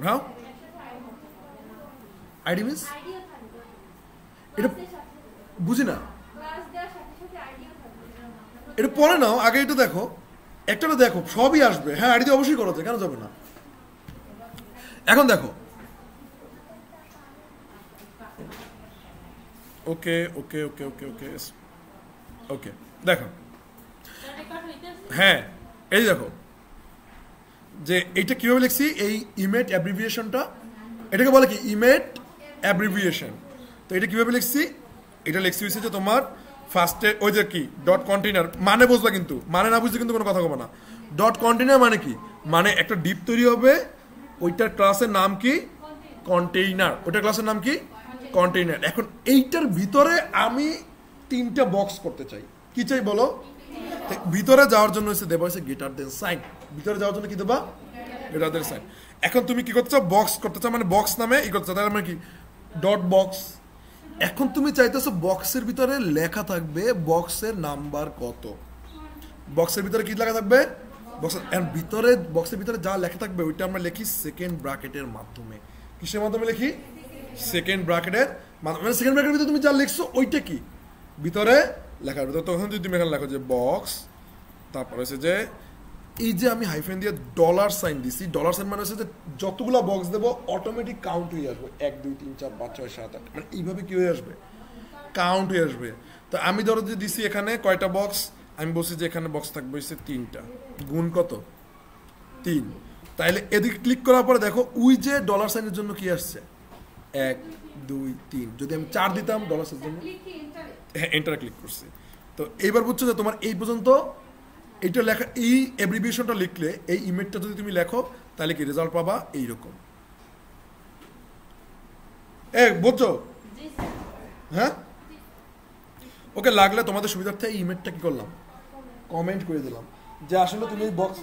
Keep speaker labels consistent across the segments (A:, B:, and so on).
A: হ্যাঁ ID means এটা বুঝি না, এটা পরে নাও, আগে এটা দেখো, একটা দেখো সবই আসবে। হ্যাঁ আইডি অবশ্যই করা যায়, কেন যাবে না। এখন দেখো ওকে ওকে ওকে ওকে ওকে ওকে দেখো, হ্যাঁ এই দেখো যে এইটা কিভাবে লিখছি, এই ইমেট অ্যাব্রিভিয়েশনটা, এটাকে বলে কি ইমেট অ্যাব্রিভিয়েশন। তো এটা কিভাবে লিখছি, এটা লিখছি হয়েছে যে তোমার ফার্স্টে ওই যে কি ডট কন্টেইনার মানে বুঝবা, কিন্তু মানে না বুঝলে কিন্তু কোনো কথা বলবো না। ডট কন্টেইনার মানে কি, মানে একটা ডিপ তৈরি হবে, ওইটার ক্লাসের নাম কি কন্টেইনার, ওইটার ক্লাসের নাম কি কন্টেইনার। এখন এইটার ভিতরে আমি 3টা বক্স করতে চাই, কি চাই বলো, ভিতরে যাওয়ার জন্য হচ্ছে দেবা হচ্ছে গ্রেটার দেন সাইন, ভিতরে যাওয়ার জন্য কি দেবা গ্রেটার দেন সাইন। এখন তুমি কি করতে চাও, বক্স করতে চাও, মানে বক্স নামে ই করতে চাও, তাহলে মানে কি ডট বক্স। এখন তুমি চাইতেছো বক্সের ভিতরে লেখা থাকবে বক্সের নাম্বার কত, বক্সের ভিতরে কি লেখা থাকবে বক্সের ভিতরে, বক্সের ভিতরে যা লেখা থাকবে ওইটা আমরা লিখি সেকেন্ড ব্র্যাকেটের মাধ্যমে। কিসের মাধ্যমে লিখি, সেকেন্ড ব্র্যাকেটের মাধ্যমে। মানে সেকেন্ড ব্র্যাকেটের ভিতরে তুমি যা লিখছো ওইটা কি ভিতরে লেখার ভিতরে। তখন যদি তুমি এখানে লেখো যে বক্স, তারপর হচ্ছে যে এই যে আমি হাইফেন দিয়ে ডলার সাইন দিছি, ডলার সাইন মানে হচ্ছে যে যতগুলো বক্স দেবো অটোমেটিক কাউন্ট হয়ে আসবে, 1 2 3 4 5 6 7 8, মানে এইভাবে কি হয়ে আসবে কাউন্ট হয়ে আসবে। তো আমি ধরো যে দিছি এখানে কয়টা বক্স, আমি বলছি যে এখানে বক্স থাকবে হচ্ছে 3টা, গুণ কত 3। তাইলে এদিকে ক্লিক করার পরে দেখো ওই যে ডলার সাইনের জন্য কি আসছে 1 2 3, যদি আমি 4 দিতাম ডলার সাইনের জন্য, হ্যাঁ এন্টার ক্লিক করছি। তো এইবার বুঝছো যে তোমার এই পর্যন্ত এইটা লেখা, এই অ্যাব্রিভিয়েশনটা লিখলে, এই ইমেজটা যদি তুমি লেখো তাহলে কি রেজাল্ট পাবা এইরকম। বুঝছো, হ্যাঁ ওকে। লাগলে তোমাদের সুবিধার্থে এই ইমেজটা কি করলাম কমেন্ট করে দিলাম, যে আসলে তুমি বক্স,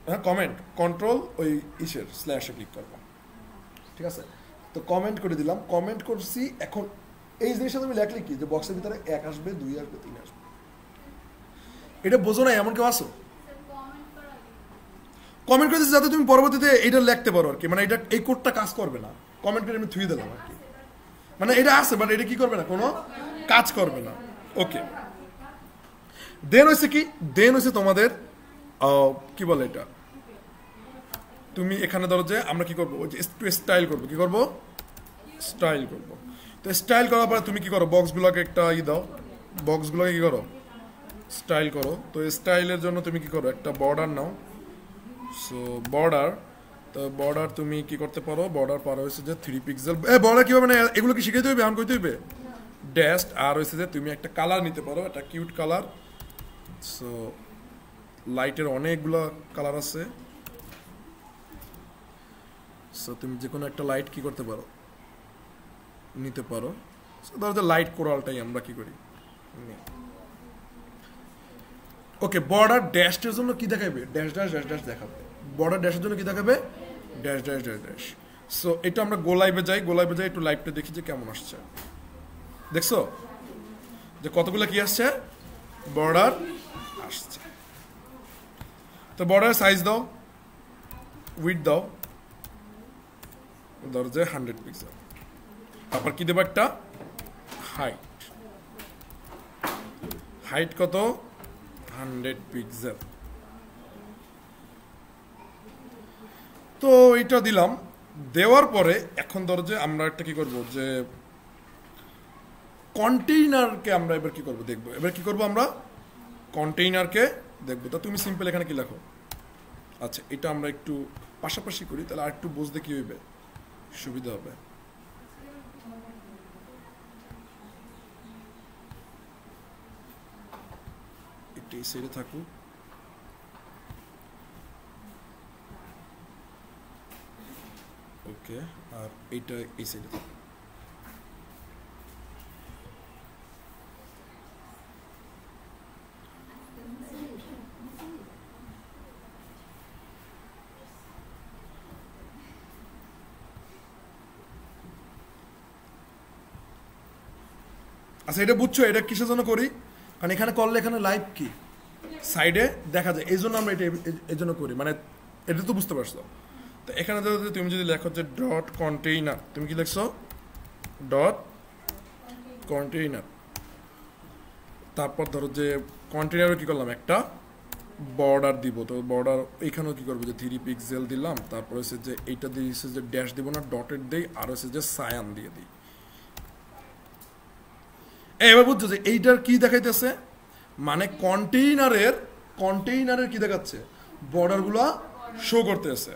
A: হ্যাঁ কমেন্ট কন্ট্রোল ওই ইসের স্ল্যাশে ক্লিক করবা, ঠিক আছে। তো কমেন্ট করে দিলাম, কমেন্ট করছি। এখন এই জিনিসটা তুমি লেখলে কি, যে বক্সের ভিতরে 1 আসবে 2 আসবে 3 আসবে, এটা বোঝো না এমন কেউ আসো, কমেন্ট করে দিচ্ছি যাতে তুমি পরবর্তীতে এইটা লিখতে পারো আর কি, মানে এটা এই কোডটা কাজ করবে না, কমেন্ট করে আমি থুয়ে দিলাম আর কি, মানে এটা আছে বাট এটা কি করবে না, কোনো কাজ করবে না। ওকে, দেন হচ্ছে কি, দেন হচ্ছে তোমাদের কি বলে এটা, তুমি এখানে ধরো যে আমরা কি করবো, একটু স্টাইল করবো, কি করবো স্টাইল করবো। তো স্টাইল করার পরে তুমি কি করো, বক্সগুলোকে একটা ই দাও, বক্সগুলোকে কি করো স্টাইল করো। তো স্টাইলের জন্য তুমি কি করো, একটা বর্ডার নাও। সো বর্ডার, তো বর্ডার তুমি কি করতে পারো, বর্ডার পারো হচ্ছে যে 3 পিক্সেল। বর্ডার কিভাবে, মানে এগুলো কি শিখাইতে হইবে, এখন কইতে হইবে ড্যাশ। আর হচ্ছে যে তুমি একটা কালার নিতে পারো, একটা কিউট কালার। সো লাইটের অনেকগুলো কালার আছে, সো তুমি যে কোনো একটা লাইট কি করতে পারো নিতে পারো। সো ধরো যে লাইট কোরালটাই আমরা কি করি। ওকে, বর্ডার ড্যাশের জন্য কি দেখাবে, ড্যাশ ড্যাশ ড্যাশ ড্যাশ দেখাবে। বর্ডার ড্যাশের জন্য কি দেখাবে, dash dash dash dash. So এটা আমরা গোলাইভে যাই, গোলাইভে যাই একটু লাইভটা দেখি যে কেমন আসছে। দেখছো যে কতগুলো কি আসছে, বর্ডার আসছে। তো বর্ডার সাইজ দাও, উইডথ দাও, ধরো যে 100 পিক্সেল। তারপর কি দেবো, একটা হাইট, হাইট কত 100 পিক্সেল। তো এটা দিলাম, দেওয়ার পরে এখন ধরো যে আমরা একটা কি করব, যে কন্টেইনারকে আমরা এবার কি করব দেখবো, এবার কি করব আমরা কন্টেইনারকে দেখবো। তো তুমি সিম্পল এখানে কি লেখো, আচ্ছা এটা আমরা একটু পাশাপাশি করি, তাহলে আর একটু বুঝতে কি হইবে, সুবিধা হবে। এটা এই সাইডে থাকুক, ওকে, আর এইটা এই সাইডে থাকুক। আচ্ছা এটা বুঝছো, এটা কিসের জন্য করি, কারণ এখানে করলে এখানে লাইভ কি সাইডে দেখা যায়, এই জন্য আমরা এটা এই জন্য করি, মানে এটা তো বুঝতে পারছো। তো এখানে ধরো তুমি যদি লেখো যে ডট কন্টেইনার, তুমি কি লিখছো ডট কন্টেইনার, তারপর ধরো যে কন্টেইনারে কি করলাম একটা বর্ডার দিব, তো বর্ডার এইখানেও কি করবো যে 3 পিক্সেল দিলাম, তারপর হচ্ছে যে এইটা দিয়েছে যে ড্যাশ দিব না ডটের দেই, আর হচ্ছে যে সায়ান দিয়ে দিই। এবার বুঝছো যে এইটার কি দেখাইতেছে, মানে কন্টেইনারের কি দেখাচ্ছে, বর্ডারগুলো শো করতেছে।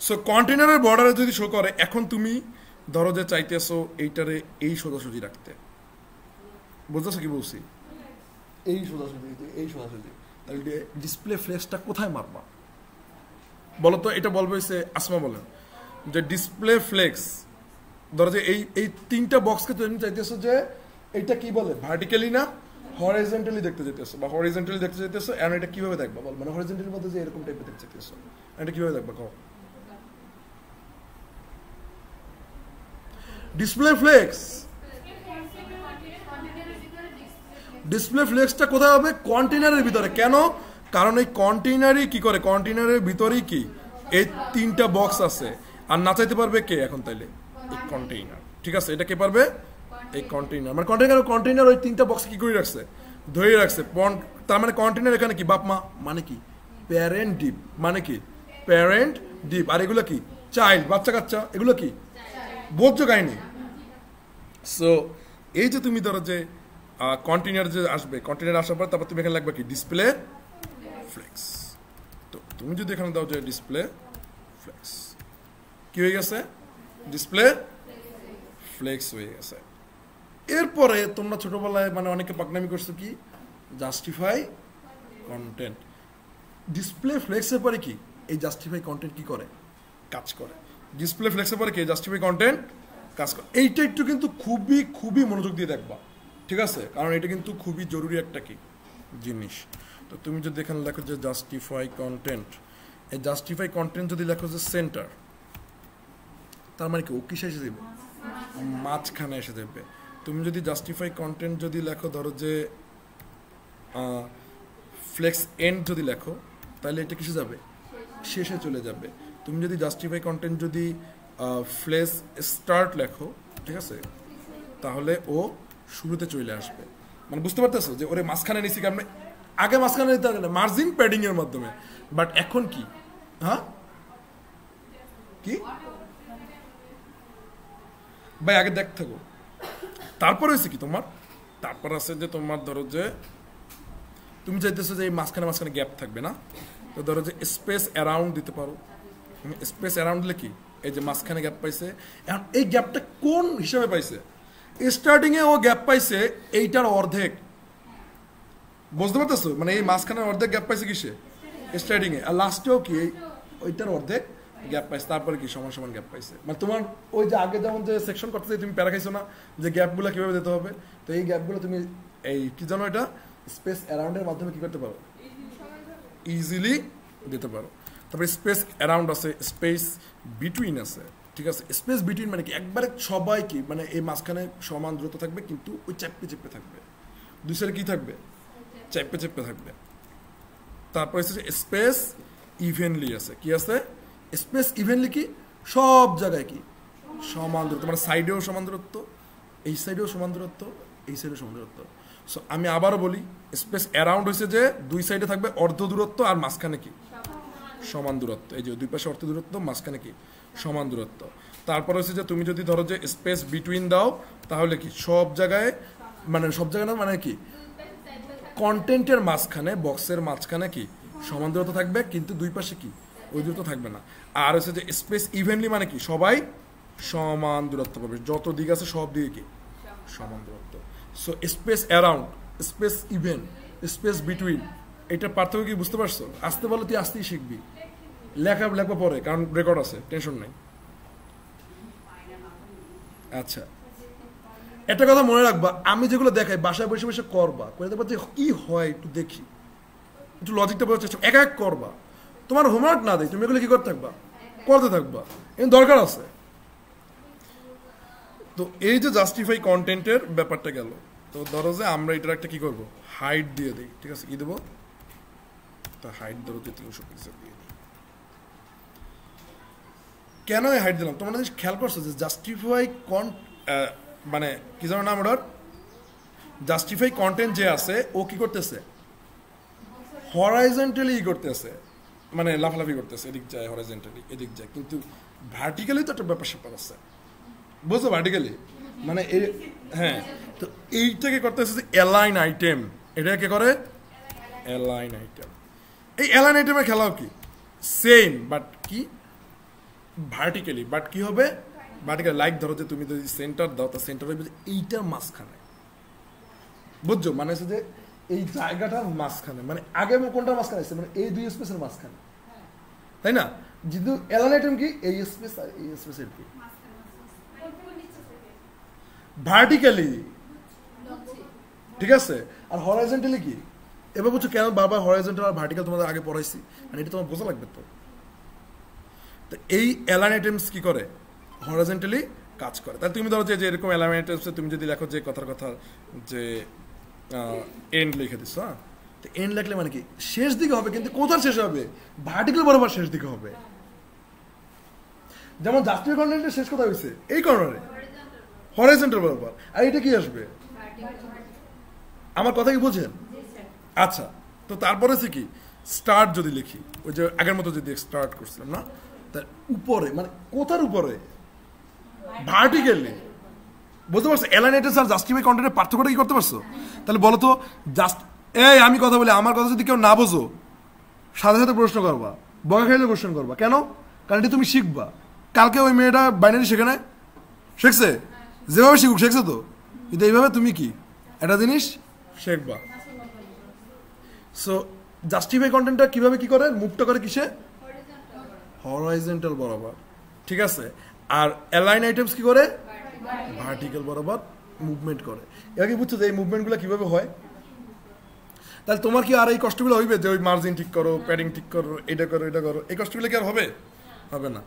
A: সো কন্টেইনারের বর্ডারে যদি শো করে, এখন তুমি ধরো যে চাইতেছো এইটারে এই সোজাসুজি রাখতে, বুঝতেছো কি বলছি, এই সোজাসুজি, তাহলে ডিসপ্লে ফ্লেক্সটা কোথায় মারবা বলো তো? এটা বলবে সে আসমা বলেন যে ডিসপ্লে ফ্লেক্স, ধরো যে এই 3টা বক্সকে তুমি চাইতেছো যে এইটা কি বলে ভার্টিক্যালি না হরিজন্টালি দেখতে যেতেছো, বা হরিজন্টালি দেখতে যেতেছো, এন্ড এটা কিভাবে দেখবা বল, মানে হরিজন্টালি মধ্যে যে এরকম টাইপের দেখতে যেতেছো, এটা কিভাবে দেখবা কও? ডিসপ্লে ফ্লেক্সটা কোথায় হবে? কন্টেইনারের ভিতরে। কেন? কারণ এই কন্টেইনারই কি করে, কন্টেইনারের ভিতরেই কি এই 3টা বক্স আছে, আর না চাইতে পারবে কে এখন তাইলে? এই কন্টেইনার। ঠিক আছে, এটা কে পারবে? এই কন্টেইনার। মানে কন্টেইনার ওই 3টা বক্স কি করে রাখছে, ধরে রাখছে। তার মানে কন্টেইনার এখানে কি বাপ মা, মানে কি প্যারেন্ট ডিপ, মানে কি প্যারেন্ট ডিপ, আর এগুলো কি চাইল্ড, বাচ্চা কাচ্চা, এগুলো কি বোঝো কাহিনী। সো এই যে তুমি ধরো যে কন্টেইনার যে আসবে, কন্টেইনার আসার পর তারপর তুমি এখানে লাগবে কি ডিসপ্লে ফ্লেক্স। তো তুমি যদি এখানে দাও যে ডিসপ্লে ফ্লেক্স, কি হয়ে গেছে? ডিসপ্লে ফ্লেক্স হয়ে গেছে। এরপরে তোমরা ছোটবেলায় মানে অনেকে পাকনামি করছো কি জাস্টিফাই কন্টেন্ট। ডিসপ্লে ফ্লেক্সের পরে কি এই জাস্টিফাই কন্টেন্ট কি করে, কাজ করে। ডিসপ্লে ফ্লেক্সের পরে কি জাস্টিফাই কন্টেন্ট কাজ করে। এইটা একটু কিন্তু খুবই মনোযোগ দিয়ে দেখবা, ঠিক আছে, কারণ এটা কিন্তু খুবই জরুরি একটা কি জিনিস। তো তুমি যদি এখানে লেখো যে জাস্টিফাই কন্টেন্ট, এই জাস্টিফাই কন্টেন্ট যদি লেখো যে সেন্টার, তার মানে কি ও কিসে এসে দেবে, মাঝখানে এসে দেবে। তুমি যদি জাস্টিফাই কন্টেন্ট যদি লেখো ধরো যে ফ্লেক্স এন্ড যদি লেখো, তাহলে এটা কিসে যাবে, শেষে চলে যাবে। তুমি যদি জাস্টিফাই কন্টেন্ট যদি ফ্লেক্স স্টার্ট লেখো, ঠিক আছে, তাহলে ও শুরুতে চলে আসবে। মানে বুঝতে পারতেছো যে ওরে মাঝখানে নিছি, কারণ আগে মাঝখানে নিতে হবে না মার্জিন প্যাডিং এর মাধ্যমে, বাট এখন কি, হ্যাঁ কি ভাই আগে দেখ থাকো। তারপর হয়েছে কি তোমার, তারপর আছে যে তোমার ধরো যে তুমি চাইতেছো যে এই মাঝখানে গ্যাপ থাকবে না, তো ধরো যে স্পেস অ্যারাউন্ড দিতে পারো। স্পেস অ্যারাউন্ড দিলে কি এই যে মাঝখানে গ্যাপ পাইছে, এখন এই গ্যাপটা কোন হিসাবে পাইছে, স্টার্টিং এ ও গ্যাপ পাইছে এইটার অর্ধেক, বুঝতে পারতেছো, মানে এই মাঝখানে অর্ধেক গ্যাপ পাইছে কিসে, স্টার্টিং এ, আর লাস্টেও কি ওইটার অর্ধেক গ্যাপ পাইছে, তারপরে কি সমান গ্যাপ পাইছে। মানে তোমার ওই যে আগে যেমন যে সেকশন করতে তুমি প্যারা খাইছো না যে গ্যাপগুলো কিভাবে দিতে হবে, তো এই গ্যাপগুলো তুমি এই কি জানো এটা স্পেস অ্যারাউন্ডের মাধ্যমে কি করতে পারো, ইজিলি দিতে পারো। তারপরে স্পেস অ্যারাউন্ড আছে, স্পেস বিটুইন আছে, ঠিক আছে। স্পেস বিটুইন মানে কি একবারে সবাই কি মানে এই মাঝখানে সমান দূরত্ব থাকবে, কিন্তু ওই চেপে থাকবে, দুই সাইডে কি থাকবে, চেপে থাকবে। তারপরে হচ্ছে স্পেস ইভেনলি আছে, কি আছে স্পেস ইভেনলি, কি সব জায়গায় কি সমান দূরত্ব, মানে সাইডেও সমান দূরত্ব, এই সাইডেও সমান দূরত্ব, এই সাইডেও সমান দূরত্ব। সো আমি আবারও বলি, স্পেস অ্যারাউন্ড হয়েছে যে দুই সাইডে থাকবে অর্ধ দূরত্ব, আর মাঝখানে কি সমান দূরত্ব, এই যে দুই পাশে অর্ধ দূরত্ব, মাঝখানে কি সমান দূরত্ব। তারপর হচ্ছে যে তুমি যদি ধরো যে স্পেস বিটুইন দাও, তাহলে কি সব জায়গায় না, মানে কি কন্টেন্টের মাঝখানে, বক্সের মাঝখানে কি সমান দূরত্ব থাকবে, কিন্তু দুই পাশে কি ওই দূরত্ব থাকবে না। আর হচ্ছে যে স্পেস ইভেনলি মানে কি সবাই সমান দূরত্ব পাবে, যত দিক আছে সব দিকে কি সমান দূরত্ব। So space around, space even, space between, এটার পার্থক্য কি বুঝতে পারছো? আসতে বলে তুই আসতেই শিখবি, লেখা পরে, কারণ রেকর্ড আছে, টেনশন নাই। আচ্ছা, একটা কথা মনে রাখবা, আমি যেগুলো দেখাই বাসায় বসে করবা, করে দেখবা যে কি হয় একটু দেখি, একটু লজিকটা বোঝার চেষ্টা, এক করবা। তোমার হোমওয়ার্ক না দেয়, তুমি এগুলো কি করতে থাকবা, করতে থাকবা, এর দরকার আছে। তো এই যে জাস্টিফাই কন্টেন্টের ব্যাপারটা গেল, তো ধরো যে আমরা এটার একটা কি করবো, হাইট দিয়ে দিই, ঠিক আছে, কি দেবো, তা হাইট ধরো যে 300 পিক্সেল দিয়ে দিই। কেন এই হাইট দিলাম তোমরা জিনিস খেয়াল করছো যে জাস্টিফাই মানে কি যেন নাম ওটার জাস্টিফাই কন্টেন্ট যে আছে ও কি করতেছে হরাইজন্টালি করতেছে মানে লাফালাফি করতেছে এদিক যায় হরাইজন্টালি এদিক যায় কিন্তু ভার্টিক্যালি তো একটা ব্যাপার স্যাপার আছে বুঝছো ভার্টিক্যালি মানে হ্যাঁ তো এইটাকে করতেছে যে অ্যালাইন আইটেম এটা কে করে অ্যালাইন আইটেম এই অ্যালাইন আইটেমের খেলাও কি সেম বাট কি ভার্টিক্যালি বাট কি হবে ভার্টিক্যালি লাইক ধরো যে তুমি যদি সেন্টার দাও তা সেন্টার হবে এইটার মাঝখানে বুঝছো মানে হচ্ছে যে এই জায়গাটার মাঝখানে মানে আগে কোনটার মাঝখানে আছে মানে এই দুই স্পেসের মাঝখানে তাই না যেহেতু অ্যালাইন আইটেম কি এই স্পেস আর এই স্পেসের কি ভার্টিক্যালি ঠিক আছে আর হরাইজন্টালি কি এবার বুঝছো কেন বারবার হরাইজন্টাল আর ভার্টিক্যাল তোমাদের আগে পড়াইছি মানে এটা তোমার বোঝা লাগবে তো এই অ্যালাইন আইটেমস কি করে হরাইজন্টালি কাজ করে তাহলে তুমি ধরো যে এরকম অ্যালাইন আইটেমসে তুমি যদি লেখো যে কথার কথা যে এন্ড লিখে দিচ্ছ হ্যাঁ তো এন্ড লিখলে মানে কি শেষ দিকে হবে কিন্তু কোথার শেষ হবে ভার্টিক্যাল বরাবর শেষ দিকে হবে যেমন জাস্টিফাই কন্টেন্টের শেষ কথা হয়েছে এই কর্নারে হরাইজন্টাল বরাবর আর এটা কি আসবে আমার কথা কি বুঝেন আচ্ছা তো তারপরে সে কি স্টার্ট যদি লিখি ওই যে আগের মতো যদি স্টার্ট করছিলাম না তার উপরে মানে কোথার উপরে ভার্টিক্যালি বুঝতে পারছো অ্যালাইন আইটেমস আর জাস্টিফাই কন্টেন্টের পার্থক্যটা কি করতে পারছো তাহলে বলো তো জাস্ট এই আমি কথা বলি আমার কথা যদি কেউ না বোঝো সাথে সাথে প্রশ্ন করবা বকা খাইলে প্রশ্ন করবা কেন কারণ এটা তুমি শিখবা কালকে ওই মেয়েটা বাইনারি শেখে না শিখছে যেভাবে শিখুক শিখছে তো কিন্তু এইভাবে তুমি কি একটা জিনিস শিখবা সো জাস্টিফাই কন্টেন্টটা কিভাবে কি করে মুভটা করে কিসে হরাইজন্টাল বরাবর ঠিক আছে আর অ্যালাইন আইটেমস কি করে ভার্টিক্যাল বরাবর মুভমেন্ট করে এবার কি বুঝছো যে এই মুভমেন্টগুলো কিভাবে হয় তাহলে তোমার কি আর এই কষ্টগুলো হইবে যে ওই মার্জিন ঠিক করো প্যাডিং ঠিক করো এটা করো এই কষ্টগুলো কি আর হবে হবে না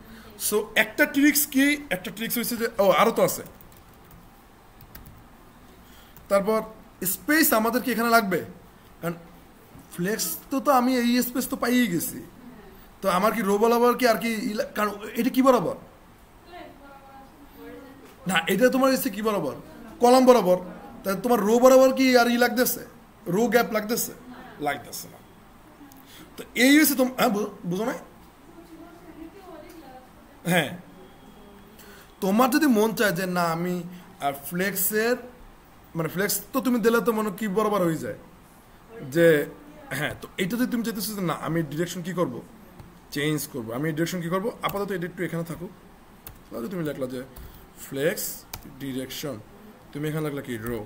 A: সো একটা ট্রিক্স কি একটা ট্রিক্স হচ্ছে যে ও আরো তো আছে তারপর স্পেস আমাদের কি এখানে লাগবে কারণ ফ্লেক্স তো আমি এই স্পেস তো পাইয়ে গেছি তো আমার কি রো বরাবর কি আর কি কারণ এটা কি বরাবর না এটা তোমার এসে কি বরাবর কলাম বরাবর তা তোমার রো বরাবর কি আর লাগতেছে রো গ্যাপ লাগতেছে লাগতেছে না তো এই হচ্ছে হ্যাঁ বুঝো না হ্যাঁ তোমার যদি মন চায় যে না আমি ফ্লেক্সের মানে ফ্লেক্স তো তুমি দিলে তো মনে কি বরাবর হয়ে যায় যে হ্যাঁ তো এইটা যদি তুমি চাইতেছো যে না আমি ডিরেকশন কি করব চেঞ্জ করব আমি ডিরেকশন কি করব আপাতত এটা একটু এখানে থাকুক তাহলে তুমি লিখলা যে ফ্লেক্স ডিরেকশন তুমি এখানে লিখলা কি রো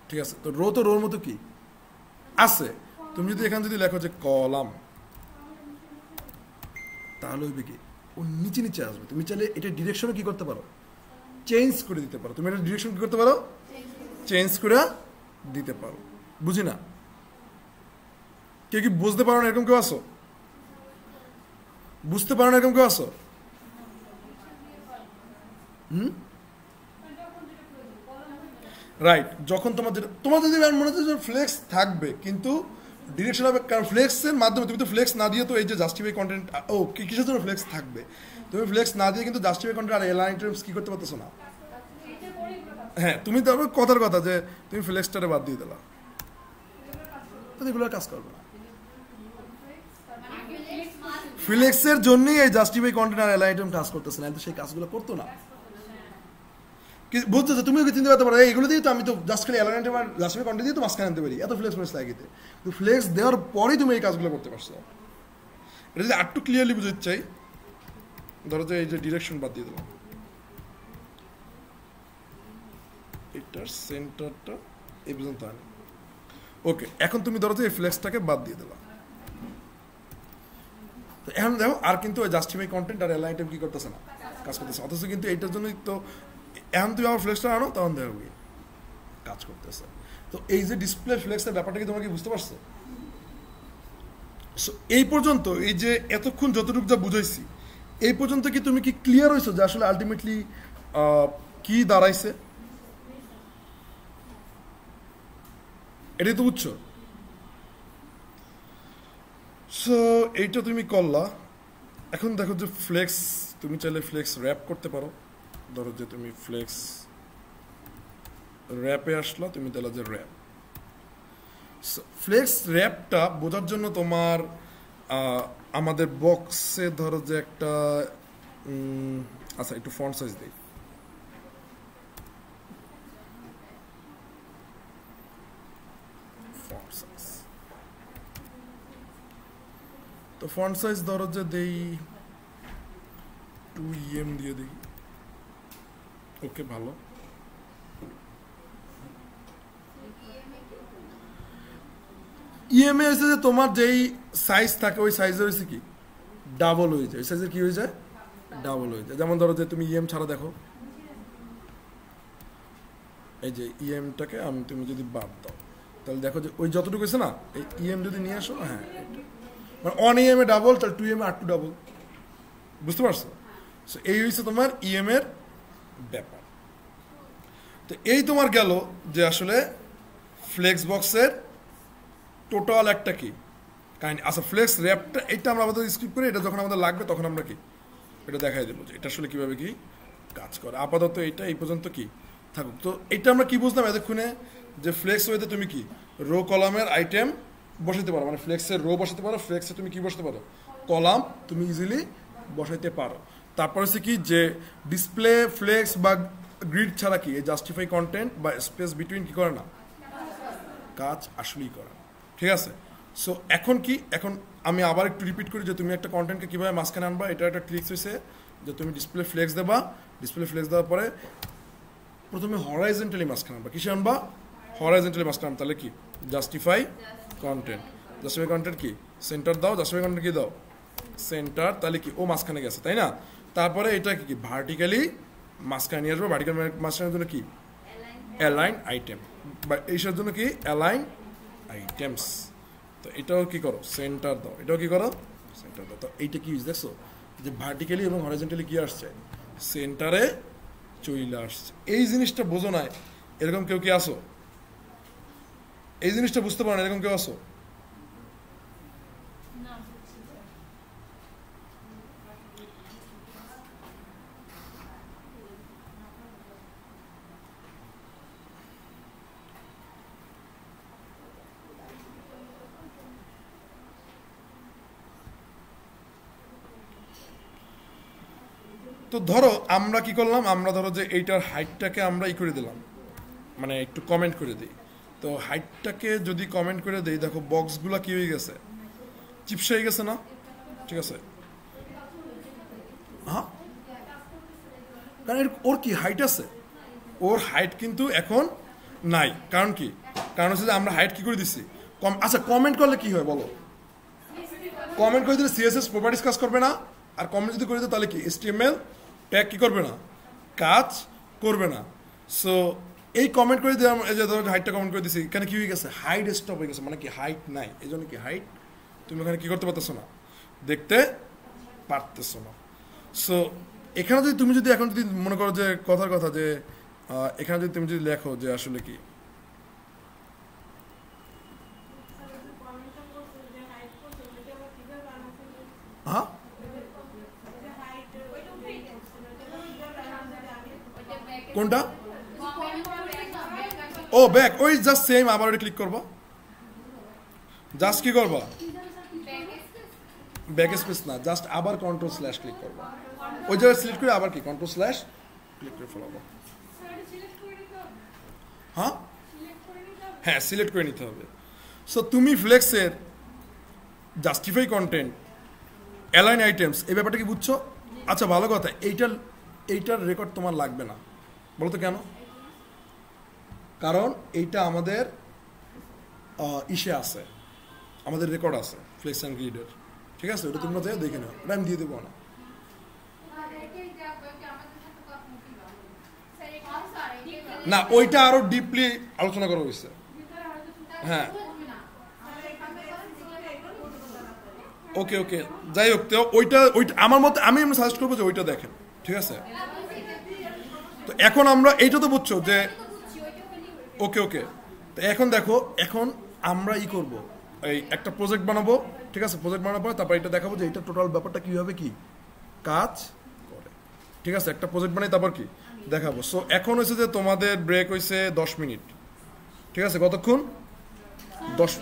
A: ঠিক আছে তো রো তো রোর মতো কি আছে তুমি যদি এখানে যদি লেখো যে কলাম তাহলে হইবে কি ও নিচে নিচে আসবে তুমি চাইলে এটা ডিরেকশনও কি করতে পারো চেঞ্জ করে দিতে পারো তুমি এটা ডিরেকশন কি করতে পারো চেঞ্জ করে দিতে পারো বুঝি না কেউ কি বুঝতে পারো না এরকম কেউ আসো বুঝতে পারো না এরকম কেউ আসো রাইট যখন তোমার যদি মনে হচ্ছে ফ্লেক্স থাকবে কিন্তু ডিরেকশন হবে কারণ ফ্লেক্সের মাধ্যমে তুমি তো ফ্লেক্স না দিয়ে তো এই যে জাস্টিফাই কন্টেন্ট ও কিসের জন্য ফ্লেক্স থাকবে তুমি ফ্লেক্স না দিয়ে কিন্তু জাস্টিফাই কন্টেন্ট আর অ্যালাইন আইটেমস কি করতে পারতেছো না হ্যাঁ তুমি তো কথার কথা যে তুমি ফ্লেক্সটারে বাদ দিয়ে দিলা তো এগুলো কাজ করবে না ফ্লেক্সের জন্যই এই জাস্টিফাই কন্টেন্ট আর অ্যালাইন আইটেম কাজ করতেছে না তো সেই কাজগুলো করতো না বুঝছো যে তুমি চিন্তা করতে পারো এইগুলো দিয়ে তো আমি তো জাস্ট খালি অ্যালাইন আইটেম আর জাস্টিফাই কন্টেন্ট দিয়ে তো মাঝখানে আনতে পারি এত ফ্লেক্স লাগিতে তো ফ্লেক্স দেওয়ার পরেই তুমি এই কাজগুলো করতে পারছো এটা যদি আরেকটু ক্লিয়ারলি বুঝতে চাই ধরো যে এই যে ডিরেকশন বাদ দিয়ে দিলাম এটার সেন্টারটা এই পর্যন্ত আনি ওকে এখন তুমি ধরো যে এই ফ্লেক্সটাকে বাদ দিয়ে দিলাম তো এখন দেখো আর কিন্তু ওই জাস্টিফাই কন্টেন্ট আর অ্যালাইন আইটেম কি করতেছে না কাজ করতেছে অথচ কিন্তু এইটার জন্যই তো এখন তুমি আমার ফ্লেক্সটা আনো তখন দেখো কাজ করতেছে তো এই যে ডিসপ্লে ফ্লেক্সের ব্যাপারটা কি তোমরা কি বুঝতে পারছো সো এই পর্যন্ত এই যে এতক্ষণ যতটুকু যা বুঝাইছি এই পর্যন্ত কি তুমি কি ক্লিয়ার হয়েছো যে আসলে আলটিমেটলি কি দাঁড়াইছে এটাই তো বুঝছো সো এইটা তুমি করলা এখন দেখো যে ফ্লেক্স তুমি চাইলে ফ্লেক্স র্যাপ করতে পারো। ধরো যে তুমি ফ্লেক্স র্যাপে আসলা, তুমি তাহলে যে র্যাপ ফ্লেক্স র্যাপটা বোঝার জন্য তোমার আমাদের বক্সে ধরো যে একটা আচ্ছা একটু ফন্ট সাইজ দিই। তো ফন্ট সাইজ ধরো যে দেই 2em দিয়ে দিই। ওকে, ভালো। ইএমএ হয়েছে যে তোমার যেই সাইজ থাকে ওই সাইজে হয়েছে কি ডাবল হয়ে যায়, ওই সাইজের কি হয়ে যায় ডাবল হয়ে যায়। যেমন ধরো যে তুমি ইএম ছাড়া দেখো, এই যে ইএমটাকে তুমি যদি বাদ দাও তাহলে দেখো যে ওই যতটুকু হয়েছে না, এই ইএম যদি নিয়ে আসো, হ্যাঁ মানে 1em এ ডাবল, তাহলে 2em আর 2 ডাবল, বুঝতে পারছো? সো এই হয়েছে তোমার ইএম এর ব্যাপার। তো এই তোমার গেল যে আসলে ফ্লেক্স বক্সের টোটাল একটা কি কাহিনী। আচ্ছা, ফ্লেক্স র্যাপটা এটা আমরা আমাদের স্ক্রিপ্ট করি, এটা যখন আমাদের লাগবে তখন আমরা কি এটা দেখাই দেবো যে এটা আসলে কীভাবে কি কাজ করে। আপাতত এটা এই পর্যন্ত কি থাকুক। তো এটা আমরা কি বুঝলাম এতক্ষণে, যে ফ্লেক্স ওয়েতে তুমি কি রো কলামের আইটেম বসাতে পারো, মানে ফ্লেক্সের রো বসাতে পারো, ফ্লেক্সে তুমি কি বসাতে পারো কলাম তুমি ইজিলি বসাইতে পারো। তারপর হচ্ছে কি যে ডিসপ্লে ফ্লেক্স বা গ্রিড ছাড়া কি এই জাস্টিফাই কন্টেন্ট বা স্পেস বিটুইন কি করে না, কাজ আসলেই করে। ঠিক আছে? সো এখন কি, এখন আমি আবার একটু রিপিট করি যে তুমি একটা কন্টেন্টকে কীভাবে মাঝখানে আনবা। এটা একটা ট্রিক্স হয়েছে যে তুমি ডিসপ্লে ফ্লেক্স দেবা, ডিসপ্লে ফ্লেক্স দেওয়ার পরে প্রথমে হরাইজেন্টালি মাঝখানে আনবা। কিসে আনবা? হরাইজেন্টালি মাঝখানে আনবা। তাহলে কি জাস্টিফাই কন্টেন্ট, জাস্টিফাই কন্টেন্ট কি সেন্টার দাও, জাস্টিফাই কন্টেন্ট কি দাও সেন্টার, তাহলে কি ও মাঝখানে গেছে, তাই না? তারপরে এটা কি ভার্টিক্যালি মাঝখানে নিয়ে আসবো, ভার্টিক্যাল মাঝখানের জন্য কি অ্যালাইন আইটেম, বা এইসব জন্য কি অ্যালাইন আইটেমস। তো এটাও কি করো সেন্টার দাও, এটাও কি করো সেন্টার দাও। তো এইটা কি দেখছো যে ভার্টিক্যালি এবং হরাইজন্টালি কি আসছে সেন্টারে চইলে আসছে। এই জিনিসটা বোঝো না এরকম কেউ কি আসো? এই জিনিসটা বুঝতে পারো না এরকম কেউ আসো? তো ধরো আমরা কি করলাম, আমরা ধরো যে এইটার হাইটটাকে আমরা ই করে দিলাম, মানে একটু কমেন্ট করে দিই। তো হাইটটাকে যদি কমেন্ট করে দিই, দেখো বক্সগুলো কি হয়ে গেছে, চিপস হয়ে গেছে না? ঠিক আছে, হ্যাঁ, কারণ ওর কি হাইট আছে, ওর হাইট কিন্তু এখন নাই। কারণ কি, কারণ হচ্ছে যে আমরা হাইট কি করে দিচ্ছি কম। আচ্ছা, কমেন্ট করলে কি হয় বলো? কমেন্ট করে দিলে সিএসএস প্রপার্টিস কাজ করবে না, আর কমেন্ট যদি করে দিই তাহলে কি HTML ট্যাগ কি করবে না, কাজ করবে না। সো এই কমেন্ট করে দিলাম, এই যে ধরো হাইটটা কমেন্ট করে দিচ্ছি, এখানে কি হয়ে গেছে হাইট স্টপ হয়ে গেছে, মানে কি হাইট নাই, এই জন্য কি হাইট তুমি এখানে কি করতে পারতেছো না, দেখতে পারতেছো না। সো এখানে যদি তুমি যদি এখন যদি মনে করো যে কথার কথা যে এখানে যদি তুমি যদি লেখো যে আসলে কি হ্যাঁ কোনটা, ও ব্যাক, ওই জাস্ট সেম আবার ওটা ক্লিক করবো, জাস্ট কি করবো ব্যাক স্পেস না, জাস্ট আবার কন্ট্রোল স্ল্যাশ ক্লিক করবো, ওই জায়গায় সিলেক্ট করে আবার কি কন্ট্রোল স্ল্যাশ ক্লিক করে ফেলাবো। হ্যাঁ হ্যাঁ, সিলেক্ট করে নিতে হবে। সো তুমি ফ্লেক্সের জাস্টিফাই কন্টেন্ট, অ্যালাইন আইটেমস এই ব্যাপারটা কি বুঝছো? আচ্ছা, ভালো কথা, এইটার রেকর্ড তোমার লাগবে না, বলো তো কেন? কারণ এইটা আমাদের ইসে আছে, আমাদের রেকর্ড আছে ফ্লেক্স অ্যান্ড গ্রিডের। ঠিক আছে, ওটা তোমরা যাই দেখে নাও, ওটা আমি দিয়ে দেবো না। না, ওইটা আরো ডিপলি আলোচনা করা হয়েছে। হ্যাঁ, ওকে ওকে, যাই হোক, তো ওইটা আমার মতে আমি সাজেস্ট করবো যে ওইটা দেখেন। ঠিক আছে, তো এখন আমরা এইটা তো বুঝছো যে ওকে ওকে, তো এখন দেখো, এখন আমরা ই করব, এই একটা প্রজেক্ট বানাবো। ঠিক আছে, প্রজেক্ট বানানোর পরে তারপর এটা দেখাবো যে এটা টোটাল ব্যাপারটা কীভাবে কি কাজ ঠিক আছে, একটা প্রজেক্ট বানাই তারপর কি দেখাবো। সো এখন হয়েছে যে তোমাদের ব্রেক হয়েছে 10 মিনিট, ঠিক আছে, কতক্ষণ 10